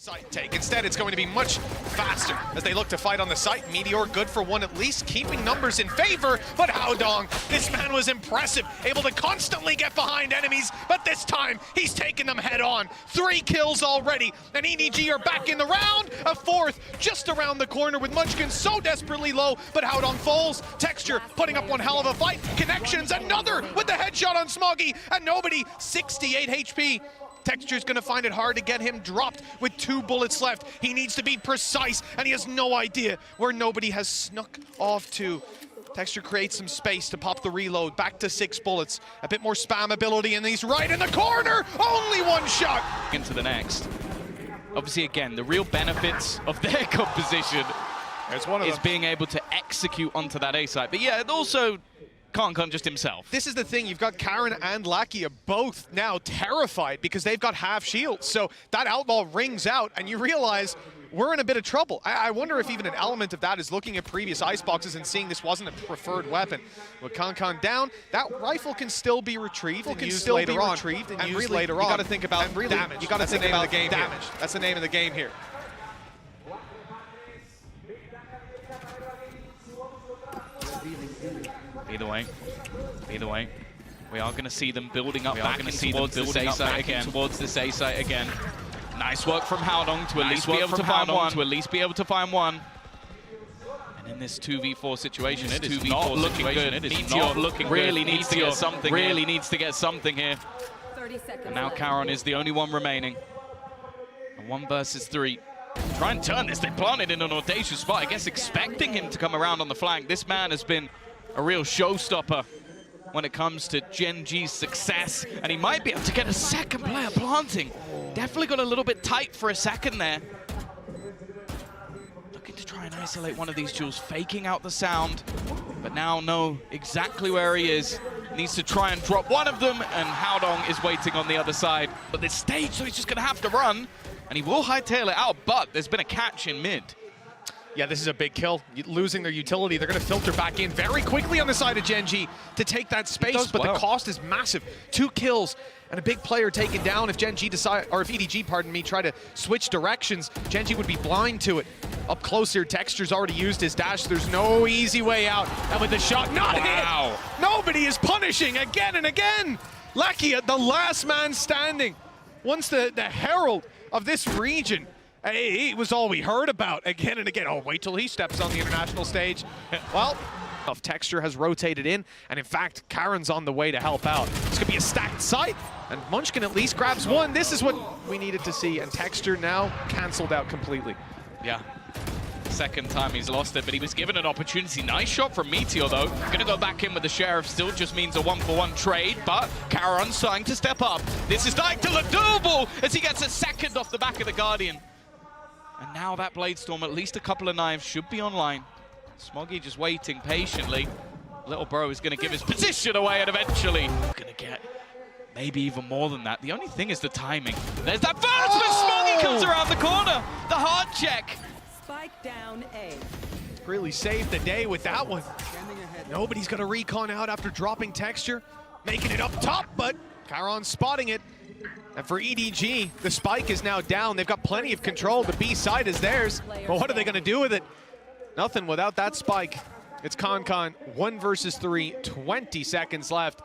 Site take. Instead, it's going to be much faster as they look to fight on the site. Meteor good for one at least, keeping numbers in favor, but Haodong, this man was impressive, able to constantly get behind enemies, but this time, he's taken them head on. 3 kills already, and EDG are back in the round. A 4th just around the corner with Munchkin so desperately low, but Haodong falls. Texture putting up one hell of a fight. Connections, another with the headshot on Smoggy, and nobody, 68 HP. Texture's gonna find it hard to get him dropped with 2 bullets left. He needs to be precise, and he has no idea where nobody has snuck off to. Texture creates some space to pop the reload, back to 6 bullets. A bit more spam ability, and he's right in the corner! Only 1 shot! Into the next. Obviously, again, the real benefits of their composition is being able to execute onto that A site. But yeah, it also can't just himself. This is the thing, you've got Karen and Lakia both now terrified because they've got half shields. So that outlaw rings out and you realize we're in a bit of trouble. I wonder if even an element of that is looking at previous iceboxes and seeing this wasn't a preferred weapon. With Kankan down, that rifle can still be retrieved and used later on. And really, you got to think about damage. You got to think about damage. That's the name of the game here. Either way, we are going to see them building up back towards this A site again. Nice work from Haodong to at least be able to find one. And in this 2v4 situation, it is not looking good. It is not looking good. Really needs to get something. Really needs to get something here. And now Karon is the only one remaining. And 1 versus 3. Try and turn this. They planted in an audacious spot. I guess expecting him to come around on the flank. This man has been a real showstopper when it comes to Gen.G's success, and he might be able to get a second player planting. Definitely got a little bit tight for a second there. Looking to try and isolate one of these duels, faking out the sound, but now know exactly where he is. Needs to try and drop one of them, and Haodong is waiting on the other side. But this stage, so he's just gonna have to run, and he will hightail it out, but there's been a catch in mid. Yeah, this is a big kill. Losing their utility, they're going to filter back in very quickly on the side of Gen.G to take that space, but the cost is massive. 2 kills and a big player taken down. If Gen.G decide, or if EDG, pardon me, try to switch directions, Gen.G would be blind to it. Up close here, Texture's already used his dash. There's no easy way out. And with the shot not hit, nobody is punishing again and again. Lakia, the last man standing. Once the herald of this region. Hey, it was all we heard about again and again. Oh, wait till he steps on the international stage. Well, Texture has rotated in, and in fact, Karen's on the way to help out. This could be a stacked site, and Munchkin at least grabs one. This is what we needed to see, and Texture now canceled out completely. Yeah. Second time he's lost it, but he was given an opportunity. Nice shot from Meteor, though. Gonna go back in with the Sheriff. Still just means a 1-for-1 trade, but Karen's starting to step up. This is starting to look doable as he gets a second off the back of the Guardian. And now that Bladestorm, at least a couple of knives should be online. Smoggy just waiting patiently. Little bro is going to give his position away, and eventually going to get maybe even more than that. The only thing is the timing. There's that burst, but Smoggy comes around the corner. The hard check. Spike down A. Really saved the day with that one. Nobody's going to recon out after dropping Texture. Making it up top, but Karon's spotting it. And for EDG, the spike is now down. They've got plenty of control. The B side is theirs. But what are they going to do with it? Nothing without that spike. It's Kankan, 1 versus 3, 20 seconds left.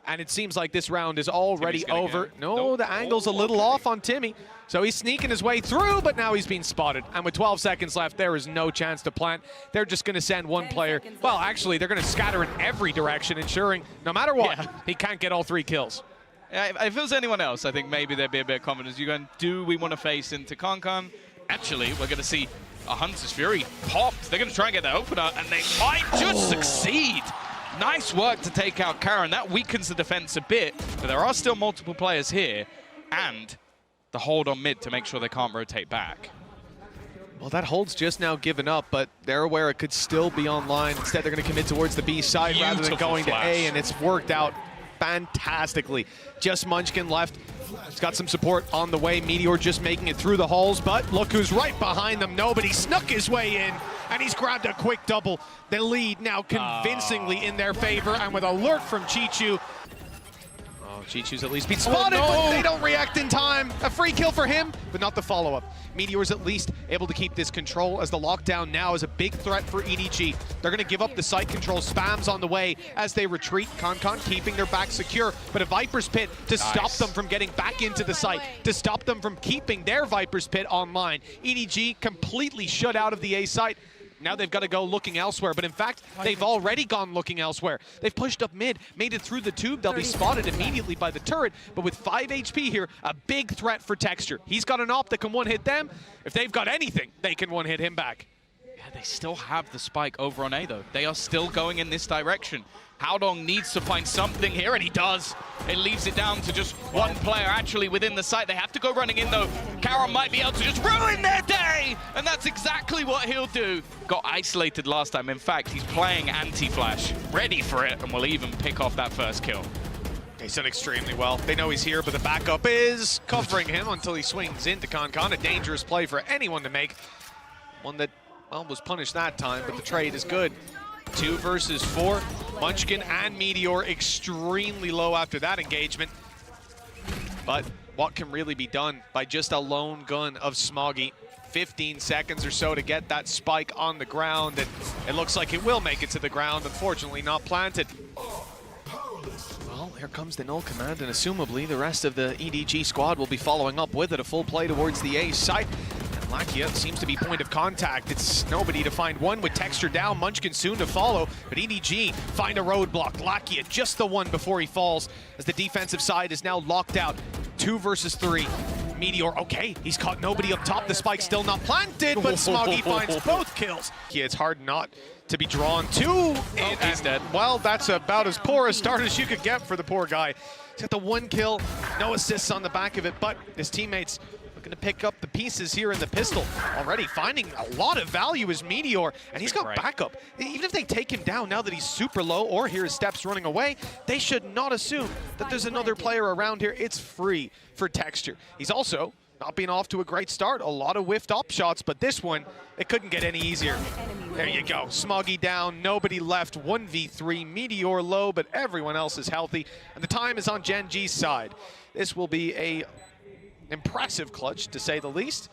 And it seems like this round is already over. No, the angle's a little off on Timmy. So he's sneaking his way through, but now he's being spotted. And with 12 seconds left, there is no chance to plant. They're just going to send one player. Well, actually, they're going to scatter in every direction, ensuring no matter what, he can't get all 3 kills. If it was anyone else, I think maybe there'd be a bit of confidence. You're going, do we want to face into Kankan? Actually, we're going to see a Hunter's Fury popped. They're going to try and get that opener, and they might just succeed. Nice work to take out Karen. That weakens the defense a bit, but there are still multiple players here, and the hold on mid to make sure they can't rotate back. Well, that hold's just now given up, but they're aware it could still be online. Instead, they're going to commit towards the B side rather than going to A, and it's worked out fantastically. Just Munchkin left. He's got some support on the way. Meteor just making it through the halls, but look who's right behind them. Nobody snuck his way in, and he's grabbed a quick double. The lead now convincingly in their favor, and with a lurk from Chichu. Oh, Chichu's at least been spotted, but they don't react in time. A free kill for him, but not the follow-up. Meteor's at least able to keep this control, as the lockdown now is a big threat for EDG. They're going to give up the site control. Spams on the way as they retreat. Concon keeping their back secure, but a Viper's Pit to stop them from getting back into the site, to stop them from keeping their Viper's Pit online. EDG completely shut out of the A site. Now they've got to go looking elsewhere, but in fact, they've already gone looking elsewhere. They've pushed up mid, made it through the tube. They'll be spotted immediately by the turret, but with 5 HP here, a big threat for Texture. He's got an op that can one-hit them. If they've got anything, they can one-hit him back. Yeah, they still have the spike over on A, though. They are still going in this direction. Howdong needs to find something here, and he does. It leaves it down to just one player actually within the site. They have to go running in, though. Karon might be able to just ruin their day, and that's exactly what he'll do. Got isolated last time. In fact, he's playing anti-flash, ready for it, and will even pick off that first kill. He's done extremely well. They know he's here, but the backup is covering him until he swings into Concon. A dangerous play for anyone to make. One that, well, was punished that time, but the trade is good. 2 versus 4. Munchkin and Meteor extremely low after that engagement. But what can really be done by just a lone gun of Smoggy? 15 seconds or so to get that spike on the ground, and it looks like it will make it to the ground. Unfortunately, not planted. Well, here comes the null command, and assumably the rest of the EDG squad will be following up with it. A full play towards the A site. Lakia seems to be point of contact. It's nobody to find one with Texture down. Munchkin soon to follow, but EDG find a roadblock. Lakia just the one before he falls, as the defensive side is now locked out. 2 versus 3. Meteor, okay, he's caught nobody up top. The spike still not planted, but Smoggy finds both kills. Yeah, it's hard not to be drawn to. He's dead. Well, that's about as poor a start as you could get for the poor guy. He's got the 1 kill, no assists on the back of it, but his teammates going to pick up the pieces here in the pistol. Already finding a lot of value is Meteor, and he's got backup. Even if they take him down now that he's super low or hear his steps running away, they should not assume that there's another player around here. It's free for Texture. He's also not been off to a great start. A lot of whiffed op shots, but this one, it couldn't get any easier. There you go. Smoggy down, nobody left. 1v3, Meteor low, but everyone else is healthy, and the time is on Gen.G's side. This will be a impressive clutch, to say the least.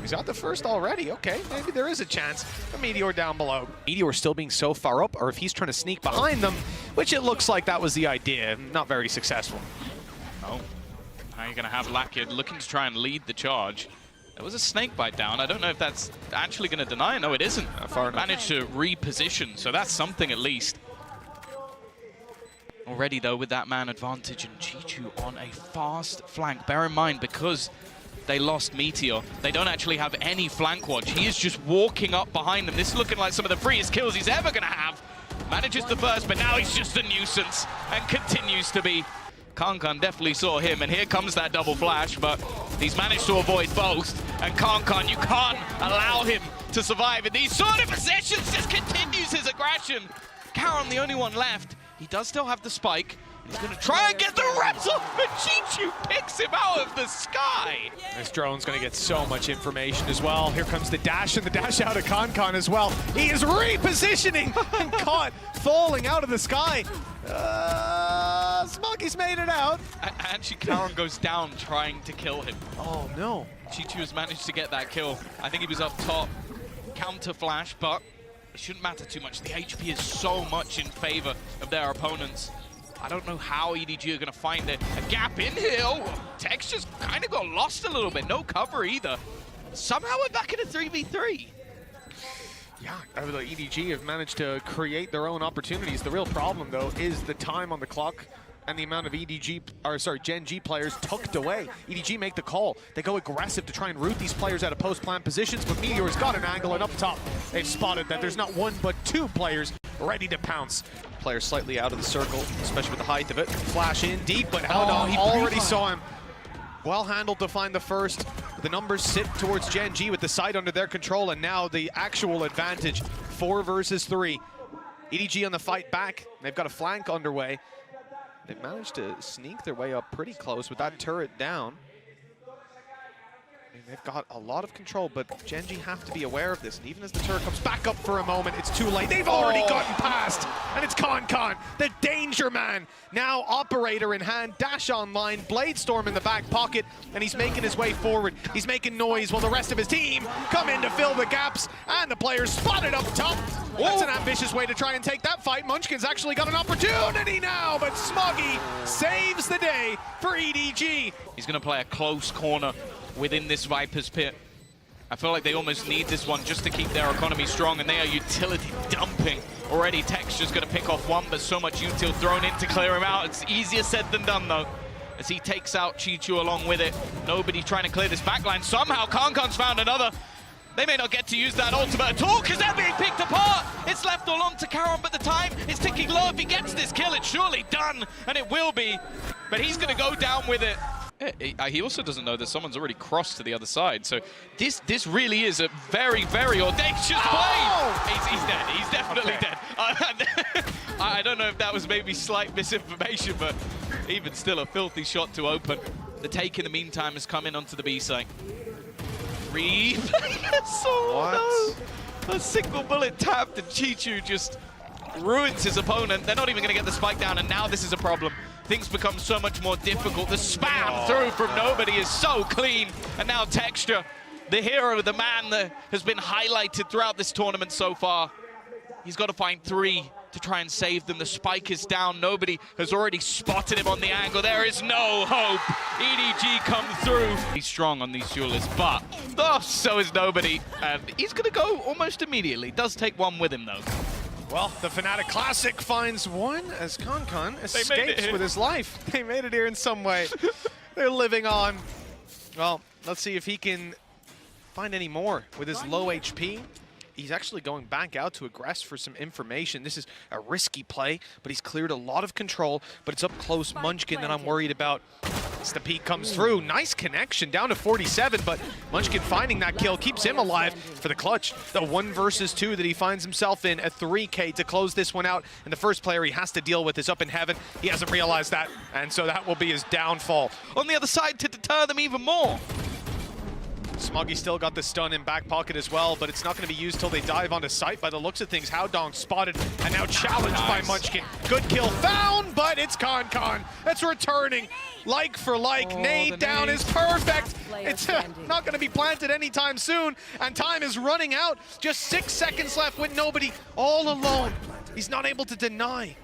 He's got the first already. Okay, maybe there is a chance. A Meteor down below. Meteor still being so far up, or if he's trying to sneak behind them, which it looks like that was the idea. Not very successful. Oh, now you're going to have Lakia looking to try and lead the charge. There was a snake bite down. I don't know if that's actually going to deny it. No, it isn't. Far enough. Managed to reposition, so that's something at least. Already, though, with that man advantage, and Chichu on a fast flank. Bear in mind, because they lost Meteor, they don't actually have any flank watch. He is just walking up behind them. This is looking like some of the freest kills he's ever going to have. Manages the first, but now he's just a nuisance and continues to be. Concon definitely saw him, and here comes that double flash, but he's managed to avoid both. And Concon, you can't allow him to survive in these sort of positions. Just continues his aggression. Karon, the only one left. He does still have the spike. He's going to try and get the reps off, and Chichu picks him out of the sky. This drone's going to get so much information as well. Here comes the dash, and the dash out of Concon as well. He is repositioning and caught falling out of the sky. Smoggy's made it out. Actually, Karon goes down trying to kill him. Oh, no. Chichu has managed to get that kill. I think he was up top. Counter flash, but it shouldn't matter too much. The HP is so much in favor of their opponents. I don't know how EDG are going to find a gap in here. Oh, Texture's kind of got lost a little bit. No cover either. Somehow we're back in a 3v3. Yeah, the EDG have managed to create their own opportunities. The real problem, though, is the time on the clock and the amount of Gen.G players tucked away. EDG make the call. They go aggressive to try and root these players out of post-plant positions, but Meteor's got an angle, and up top, they've spotted that there's not 1 but 2 players ready to pounce. Player slightly out of the circle, especially with the height of it. Flash in deep, but Howdong already saw him. Well handled to find the first. The numbers sit towards Gen.G with the site under their control, and now the actual advantage, 4 versus 3. EDG on the fight back. They've got a flank underway. They've managed to sneak their way up pretty close with that turret down. They've got a lot of control, but Gen.G have to be aware of this. And even as the turret comes back up for a moment, it's too late. They've already gotten past, and it's Con, the danger man. Now operator in hand, dash online, Bladestorm in the back pocket, and he's making his way forward. He's making noise while the rest of his team come in to fill the gaps, and the players spotted up top. That's an ambitious way to try and take that fight. Munchkin's actually got an opportunity now, but Smoggy saves the day for EDG. He's going to play a close corner within this Viper's pit. I feel like they almost need this one just to keep their economy strong, and they are utility dumping already. Texture's going to pick off one, but so much util thrown in to clear him out. It's easier said than done, though, as he takes out Chichu along with it. Nobody trying to clear this backline. Somehow Con's found another. They may not get to use that ultimate at all because they're being picked apart. It's left all on to Karon, but the time is ticking low. If he gets this kill, it's surely done, and it will be. But he's going to go down with it. He also doesn't know that someone's already crossed to the other side, so this really is a very, very audacious play. He's dead. He's definitely dead. I don't know if that was maybe slight misinformation, but even still a filthy shot to open. The take in the meantime has come in onto the B site. No. A single bullet tapped, and Chichu just ruins his opponent. They're not even going to get the spike down, and now this is a problem. Things become so much more difficult. The spam through from nobody is so clean. And now Texture, the hero, the man that has been highlighted throughout this tournament so far. He's got to find 3 to try and save them. The spike is down. Nobody has already spotted him on the angle. There is no hope. EDG come through. He's strong on these duelists, but so is nobody. And he's going to go almost immediately. Does take one with him, though. Well, the Fnatic Classic finds one as Con escapes with his life. They made it here in some way. They're living on. Well, let's see if he can find any more with his low HP. He's actually going back out to aggress for some information. This is a risky play, but he's cleared a lot of control, but it's up close. Munchkin that I'm worried about. As the peak comes through, nice connection down to 47, but Munchkin finding that kill keeps him alive for the clutch. The 1 versus 2 that he finds himself in, a 3K to close this one out, and the first player he has to deal with is up in heaven. He hasn't realized that, and so that will be his downfall. On the other side to deter them even more. Smoggy still got the stun in back pocket as well, but it's not going to be used till they dive onto site. By the looks of things, Howdong spotted and now challenged by Munchkin. Good kill found, but it's Con that's returning like for like. Nade down is perfect. It's not going to be planted anytime soon, and time is running out. Just 6 seconds left with nobody, all alone. He's not able to deny.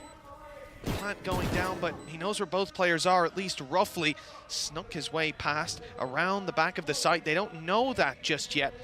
Plant going down, but he knows where both players are, at least roughly. Snuck his way past around the back of the site. They don't know that just yet,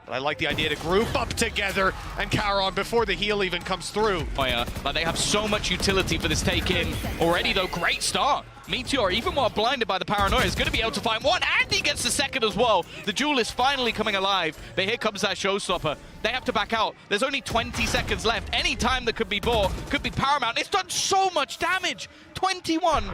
but I like the idea to group up together and Karon before the heal even comes through. But they have so much utility for this take-in already, though. Great start. Meteor, even while blinded by the paranoia, is going to be able to find one, and he gets the second as well. The Jewel is finally coming alive, but here comes that showstopper. They have to back out. There's only 20 seconds left. Any time that could be bought could be paramount. It's done so much damage. 21.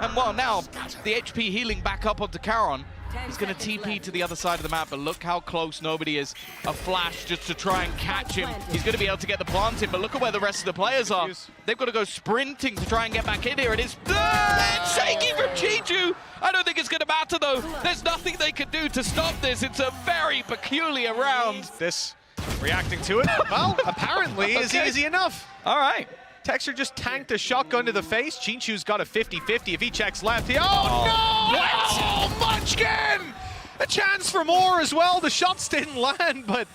And well, now the HP healing back up onto Karon. He's going to TP to the other side of the map, but look how close nobody is. A flash just to try and catch him. He's going to be able to get the plant in, but look at where the rest of the players are. They've got to go sprinting to try and get back in here. It is shaky from Chichu. I don't think it's going to matter, though. There's nothing they can do to stop this. It's a very peculiar round. This reacting to it, well, apparently is easy enough. All right. Texture just tanked a shotgun to the face. Chichu's got a 50-50. If he checks left, no! Oh, Munchkin! A chance for more as well. The shots didn't land, but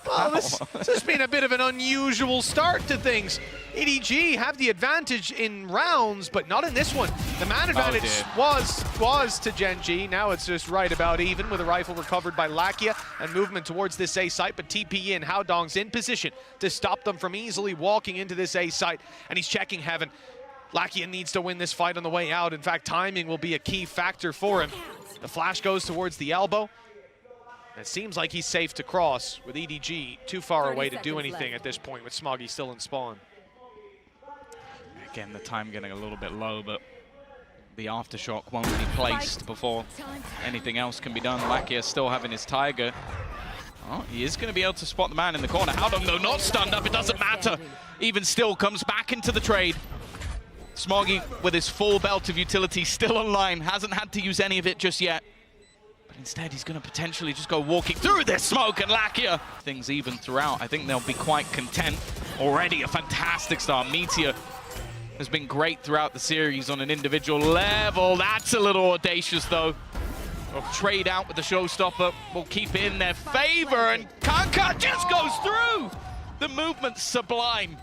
well, this has been a bit of an unusual start to things. EDG have the advantage in rounds, but not in this one. The man advantage was to Gen.G. Now it's just right about even with a rifle recovered by Lakia and movement towards this A site, but TP in. Howdong's in position to stop them from easily walking into this A site, and he's checking heaven. Lakia needs to win this fight on the way out. In fact, timing will be a key factor for him. The flash goes towards the elbow. It seems like he's safe to cross with EDG too far away to do anything at this point with Smoggy still in spawn. Again, the time getting a little bit low, but the aftershock won't be placed before anything else can be done. Lakia still having his Tiger. Oh, he is going to be able to spot the man in the corner. Howdong, though, not stunned up. It doesn't matter. Even still comes back into the trade. Smoggy with his full belt of utility still online. Hasn't had to use any of it just yet. Instead, he's going to potentially just go walking through this smoke, and Lakia. Things even throughout. I think they'll be quite content. Already a fantastic start. Meteor has been great throughout the series on an individual level. That's a little audacious, though. Trade out with the showstopper will keep in their favor, and Kanka just goes through. The movement's sublime.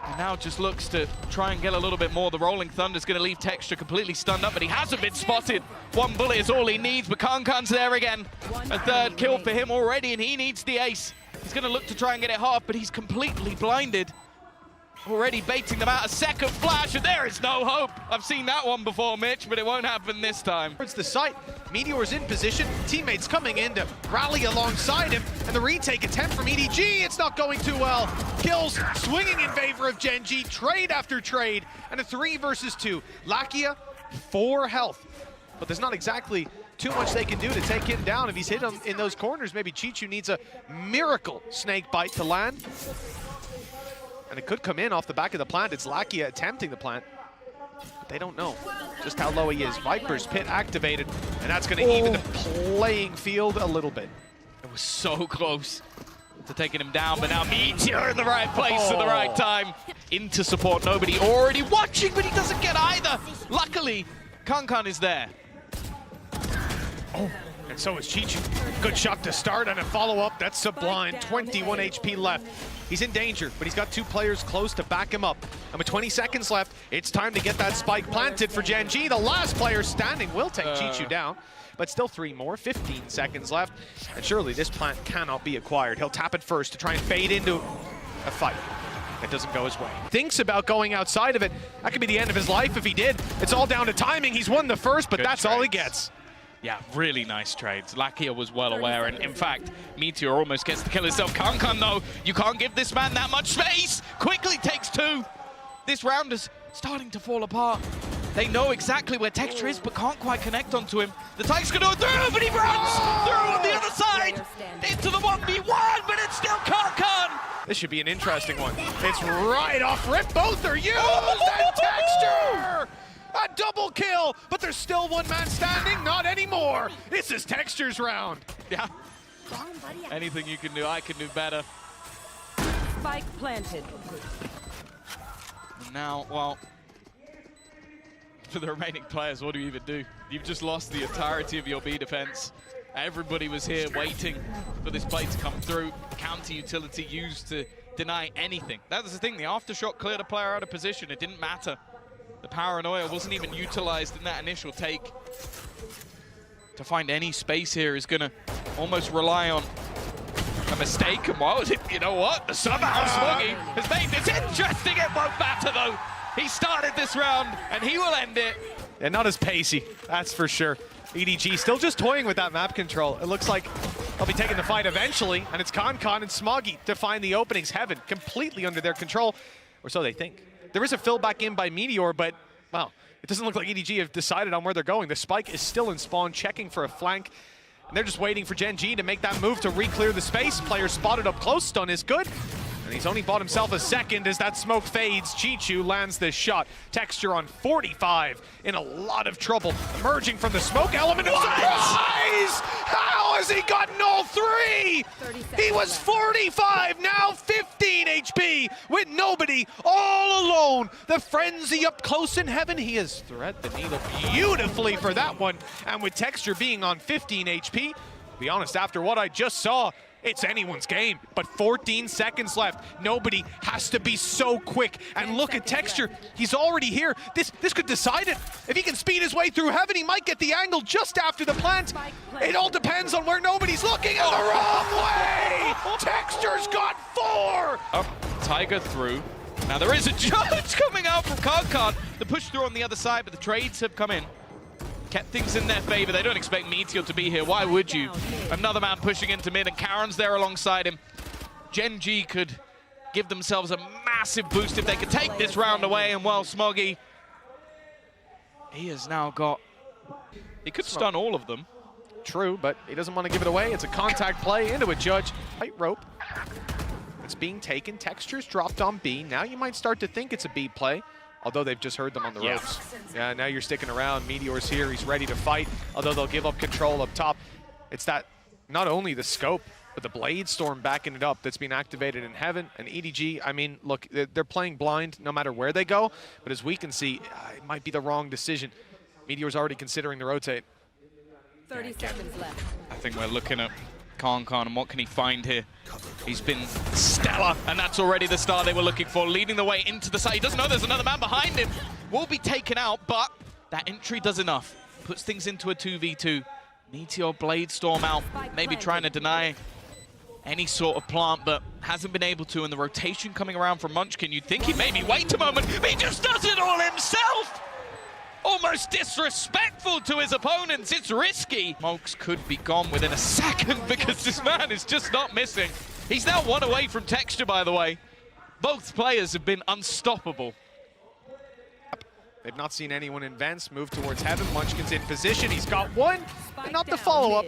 And now just looks to try and get a little bit more. The Rolling Thunder's going to leave Texture completely stunned up, but he hasn't been spotted. One bullet is all he needs, but Kankan's there again. A third kill for him already, and he needs the ace. He's going to look to try and get it half, but he's completely blinded. Already baiting them out. A second flash, and there is no hope. I've seen that one before, Mitch, but it won't happen this time. It's the site. Meteor's in position. Teammates coming in to rally alongside him. And the retake attempt from EDG, it's not going too well. Kills swinging in favor of Gen.G. Trade after trade. And a 3 versus 2. Lakia, 4 health. But there's not exactly too much they can do to take him down. If he's hit him in those corners, maybe Chichu needs a miracle snake bite to land. And it could come in off the back of the plant. It's Lakia attempting the plant. But they don't know just how low he is. Viper's Pit activated, and that's going to even the playing field a little bit. It was so close to taking him down, but now Meteor in the right place at the right time. Into support, nobody already watching, but he doesn't get either. Luckily, Kankan is there. And so is Chichu. Good shot to start and a follow-up. That's sublime. 21 HP left. He's in danger, but he's got 2 players close to back him up. And with 20 seconds left, it's time to get that spike planted for Gen.G. The last player standing will take Chichu down, but still 3 more, 15 seconds left. And surely this plant cannot be acquired. He'll tap it first to try and fade into a fight. It doesn't go his way. Thinks about going outside of it. That could be the end of his life if he did. It's all down to timing. He's won the first, but that's all he gets. Yeah, really nice trades. Lakia was well aware, and in fact, Meteor almost gets to kill himself. Kankan, though, you can't give this man that much space. Quickly takes 2. This round is starting to fall apart. They know exactly where Texture is, but can't quite connect onto him. The Tyke's gonna go through, but he runs through on the other side into the 1v1, but it's still Kankan. This should be an interesting one. It's right off rip. Both are used, and Texture! A double kill, but there's still 1 man standing. Not anymore. This is Texture's round. Yeah. Anything you can do, I can do better. Spike planted. And now, well, for the remaining players, what do you even do? You've just lost the entirety of your B defense. Everybody was here waiting for this play to come through. Counter utility used to deny anything. That was the thing. The aftershock cleared a player out of position. It didn't matter. The paranoia wasn't even utilized in that initial take. To find any space here is going to almost rely on a mistake. And what was it? You know what? Somehow Smoggy has made this interesting. It won't matter, though. He started this round, and he will end it. And not as pacey, that's for sure. EDG still just toying with that map control. It looks like they'll be taking the fight eventually, and it's Kankan and Smoggy to find the openings. Heaven completely under their control, or so they think. There is a fill back in by Meteor, but, well, it doesn't look like EDG have decided on where they're going. The spike is still in spawn, checking for a flank. And they're just waiting for Gen.G to make that move to re-clear the space. Player spotted up close, stun is good. And he's only bought himself a second as that smoke fades. Chichu lands this shot. Texture on 45, in a lot of trouble. Emerging from the smoke element of surprise! How has he gotten all 3? He was 45, now 15 HP, with nobody, all alone. The frenzy up close in heaven. He has thread the needle beautifully for that one. And with Texture being on 15 HP, to be honest, after what I just saw, it's anyone's game, but 14 seconds left. Nobody has to be so quick. And look at Texture, he's already here. This could decide it. If he can speed his way through heaven, he might get the angle just after the plant. It all depends on where nobody's looking. In the wrong way! Texture's got 4! Up, Tiger through. Now there is a judge coming out from Kankan. The push through on the other side, but the trades have come in. Kept things in their favor. They don't expect Meteor to be here. Why would you? Another man pushing into mid, and Karen's there alongside him. Gen.G could give themselves a massive boost if they could take this round away, and well, Smoggy, he has now got... He could stun all of them. True, but he doesn't want to give it away. It's a contact play into a judge. Tight rope. It's being taken. Texture's dropped on B. Now you might start to think it's a B play. although they've just heard them on the ropes. Yeah, now you're sticking around. Meteor's here, he's ready to fight, although they'll give up control up top. It's that, not only the scope, but the Blade Storm backing it up that's been activated in Heaven. And EDG, I mean, look, they're playing blind no matter where they go, but as we can see, it might be the wrong decision. Meteor's already considering the rotate. 30 seconds left. I think we're looking at Khan and what can he find here? He's been stellar, and that's already the star they were looking for, leading the way into the side. He doesn't know there's another man behind him. Will be taken out, but that entry does enough. Puts things into a 2v2. Meteor Blade Storm out, maybe trying to deny any sort of plant, but hasn't been able to. And the rotation coming around from Munchkin, you'd think he'd maybe wait a moment, but he just does it all himself! Almost disrespectful to his opponents. It's risky. Smokes could be gone within a second because this man is just not missing. He's now 1 away from Texture, by the way. Both players have been unstoppable. They've not seen anyone in vents move towards Heaven. Munchkin's in position. He's got one, but not the follow-up.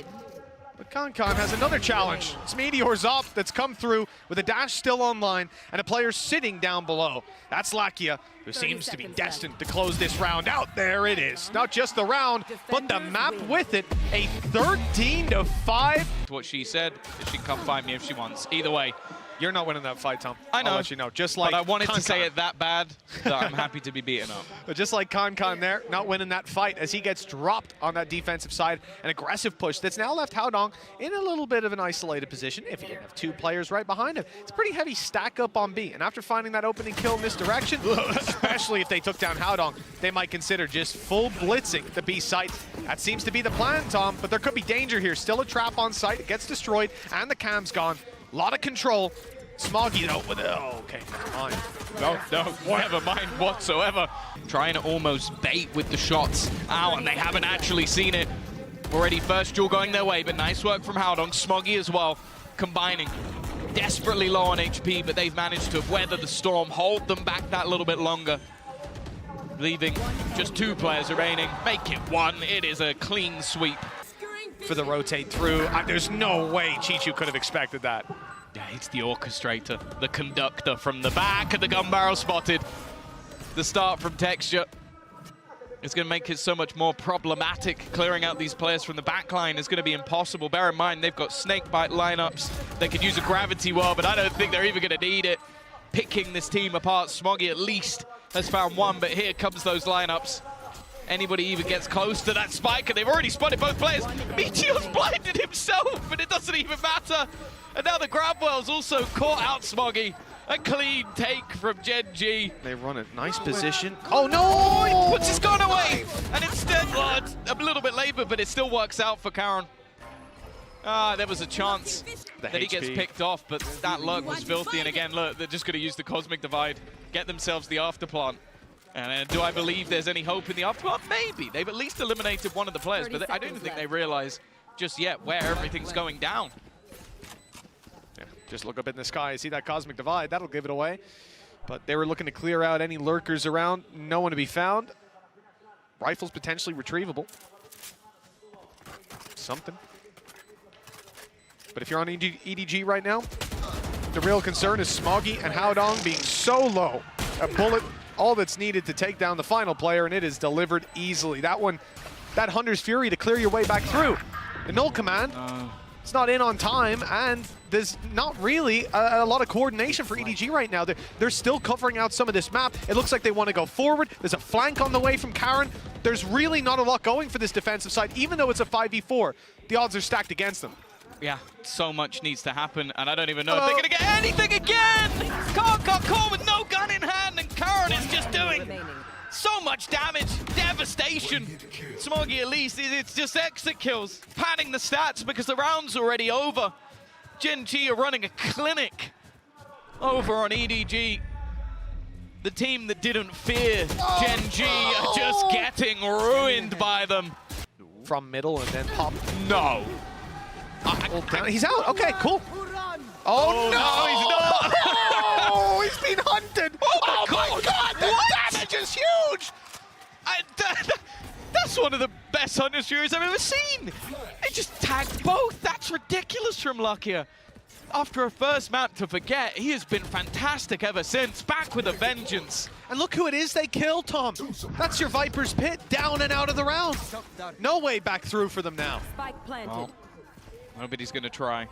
But Khan has another challenge. It's Meteor's up that's come through with a dash still online and a player sitting down below. That's Lakia, who seems to be destined to close this round out. There it is. Not just the round, but the map with it. A 13-5. What she said, she can come find me if she wants. Either way. You're not winning that fight, Tom. I know. I'll let you know. Just like but I wanted Khan to say it that bad that I'm happy to be beaten up. But just like Khan there, not winning that fight as he gets dropped on that defensive side. An aggressive push that's now left Haodong in a little bit of an isolated position if he didn't have 2 players right behind him. It's a pretty heavy stack up on B. And after finding that opening kill in this direction, especially if they took down Haodong, they might consider just full blitzing the B site. That seems to be the plan, Tom, but there could be danger here. Still a trap on site. It gets destroyed, and the cam's gone. A lot of control. Smoggy though, with okay, never mind. No, never mind whatsoever. Trying to almost bait with the shots. Ow, and they haven't actually seen it. Already first duel going their way, but nice work from Haodong. Smoggy as well, combining. Desperately low on HP, but they've managed to weather the storm, hold them back that little bit longer. Leaving just 2 players remaining. Make it 1. It is a clean sweep. For the rotate through. There's no way Chichu could have expected that. Yeah, it's the orchestrator, the conductor from the back of the gun barrel spotted. The start from Texture is going to make it so much more problematic. Clearing out these players from the back line is going to be impossible. Bear in mind, they've got snakebite lineups. They could use a gravity well, but I don't think they're even going to need it. Picking this team apart, Smoggy at least has found 1, but here comes those lineups. Anybody even gets close to that spike, and they've already spotted both players. Meteor's blinded himself, but it doesn't even matter. And now the Grabwell's also caught out Smoggy. A clean take from Gen.G. They run a nice position. Oh no! He puts his gun away! And instead, a little bit later, but it still works out for Karen. There was a chance that he gets picked off, but that luck was filthy. And again, look, they're just going to use the Cosmic Divide, get themselves the afterplant. And do I believe there's any hope in the afterplant? Maybe. They've at least eliminated one of the players, but I don't think they realize just yet where everything's going down. Yeah, just look up in the sky, see that Cosmic Divide, that'll give it away. But they were looking to clear out any lurkers around, no one to be found. Rifles potentially retrievable. Something. But if you're on EDG right now, the real concern is Smoggy and Haodong being so low. A bullet, all that's needed to take down the final player, and it is delivered easily. That one, that Hunter's Fury to clear your way back through. The null command, it's not in on time, and there's not really a lot of coordination for EDG right now. They're still covering out some of this map. It looks like they want to go forward. There's a flank on the way from Karen. There's really not a lot going for this defensive side, even though it's a 5v4. The odds are stacked against them. Yeah, so much needs to happen, and I don't even know if they're going to get anything again! Khan got caught with no gun in hand, and Karen is just doing so much damage, devastation. Smoggy at least, it's just exit kills, padding the stats because the round's already over. Gen.G are running a clinic over on EDG. The team that didn't fear Gen.G are just getting ruined by them. From middle and then pop. No. He's out. Okay, cool. Oh, no, he's not. Oh, he's been hunted. Oh my God, the damage is huge. That's one of the best Hunter's Furies I've ever seen. They just tagged both. That's ridiculous from Lakia. After a first map to forget, he has been fantastic ever since. Back with a vengeance. And look who it is they kill, Tom. That's your Viper's Pit, down and out of the round. No way back through for them now. Spike planted. Well, nobody's going to try.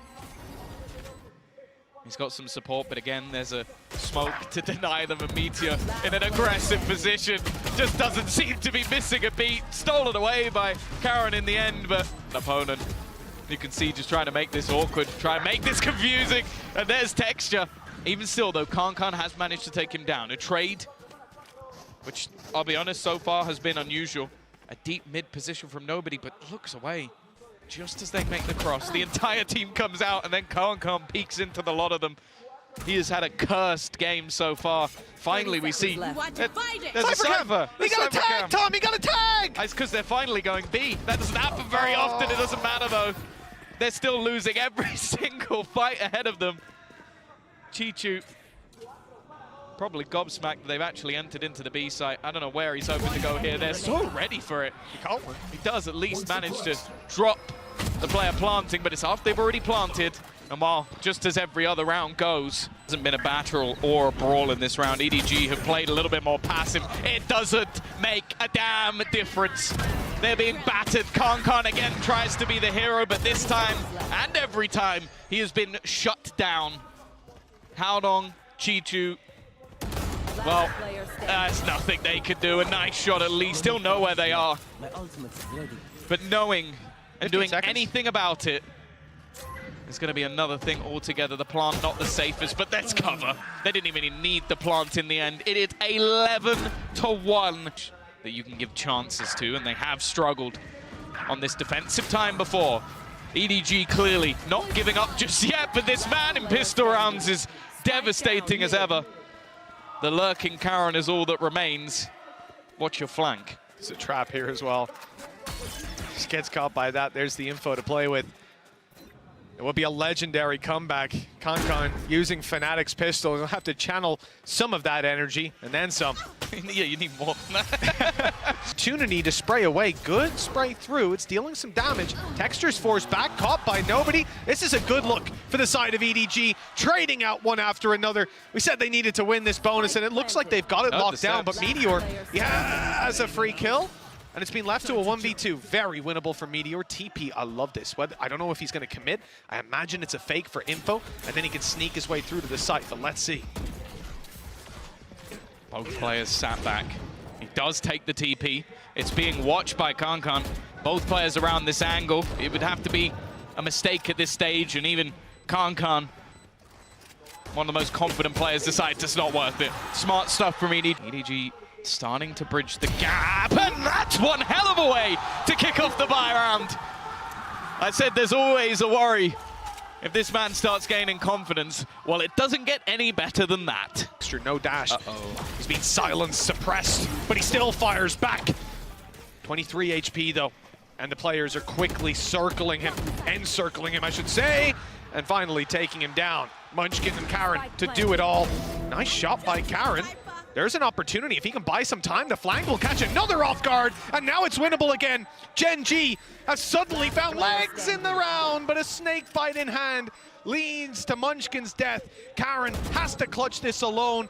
He's got some support, but again, there's a smoke to deny them a meteor in an aggressive position. Just doesn't seem to be missing a beat. Stolen away by Karen in the end, but an opponent, you can see, just trying to make this awkward, try and make this confusing, and there's Texture. Even still, though, Kankan has managed to take him down. A trade, which, I'll be honest, so far has been unusual. A deep mid position from nobody, but looks away. Just as they make the cross, the entire team comes out, and then Kankan peeks into the lot of them. He has had a cursed game so far. Finally, we see there's a Cypher. He got a tag, Tom! He got a tag! It's because they're finally going B. That doesn't happen very often. It doesn't matter, though. They're still losing every single fight ahead of them. Chichu probably gobsmacked that they've actually entered into the B site. I don't know where he's hoping to go here. They're so ready for it. He does at least manage to drop the player planting, but it's after they've already planted. And while just as every other round goes, hasn't been a battle or a brawl in this round. EDG have played a little bit more passive. It doesn't make a damn difference. They're being battered. Kankan again tries to be the hero, but this time and every time he has been shut down. Haodong, Chichu, well, there's nothing they could do. A nice shot at least. Still know where they are. But knowing and doing anything about it is going to be another thing altogether. The plant not the safest, but that's cover. They didn't even need the plant in the end. It is 11-1 that you can give chances to, and they have struggled on this defensive time before. EDG clearly not giving up just yet, but this man in pistol rounds is devastating as ever. The lurking Karen is all that remains. Watch your flank. It's a trap here as well. Just gets caught by that. There's the info to play with. It would be a legendary comeback. Kankan using Fnatic's pistol. He'll have to channel some of that energy and then some. Yeah, you need more than that. Opportunity to spray away. Good spray through. It's dealing some damage. Texture's forced back, caught by nobody. This is a good look for the side of EDG, trading out one after another. We said they needed to win this bonus, and it looks like they've got it locked down, but Meteor has a free kill. And it's been left to a 1v2. Very winnable for Meteor. TP, I love this. I don't know if he's going to commit. I imagine it's a fake for info, and then he can sneak his way through to the site, but let's see. Both players sat back. He does take the TP. It's being watched by Kankan. Both players around this angle. It would have to be a mistake at this stage, and even Kankan, one of the most confident players, decides it's not worth it. Smart stuff from EDG. EDG starting to bridge the gap, and that's one hell of a way to kick off the buy round. I said there's always a worry if this man starts gaining confidence. Well, it doesn't get any better than that. Extra no dash. He's been silenced, suppressed, but he still fires back. 23 HP though, and the players are quickly circling him, encircling him, I should say, and finally taking him down. Munchkin and Karen to do it all. Nice shot by Karen. There's an opportunity. If he can buy some time, the flank will catch another off guard, and now it's winnable again. Gen.G has suddenly found legs in the round, but a snake bite in hand leads to Munchkin's death. Karen has to clutch this alone.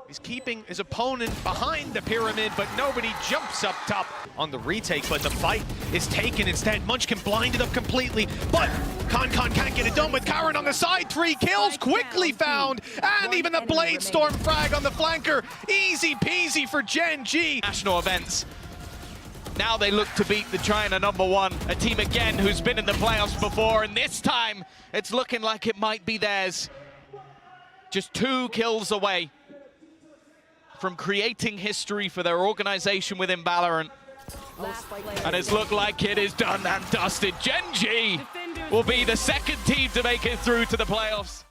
He's keeping his opponent behind the pyramid, but nobody jumps up top on the retake, but the fight is taken instead. Munchkin blinded up completely, but Kankan can't get it done with Karen on the side. 3 kills quickly found, and even the Blade Storm frag on the flanker. Easy peasy for Gen.G. National events. Now they look to beat the China #1, a team again who's been in the playoffs before, and this time it's looking like it might be theirs. Just 2 kills away from creating history for their organization within VALORANT. And it's looked like it is done and dusted. Gen.G will be the second team to make it through to the playoffs.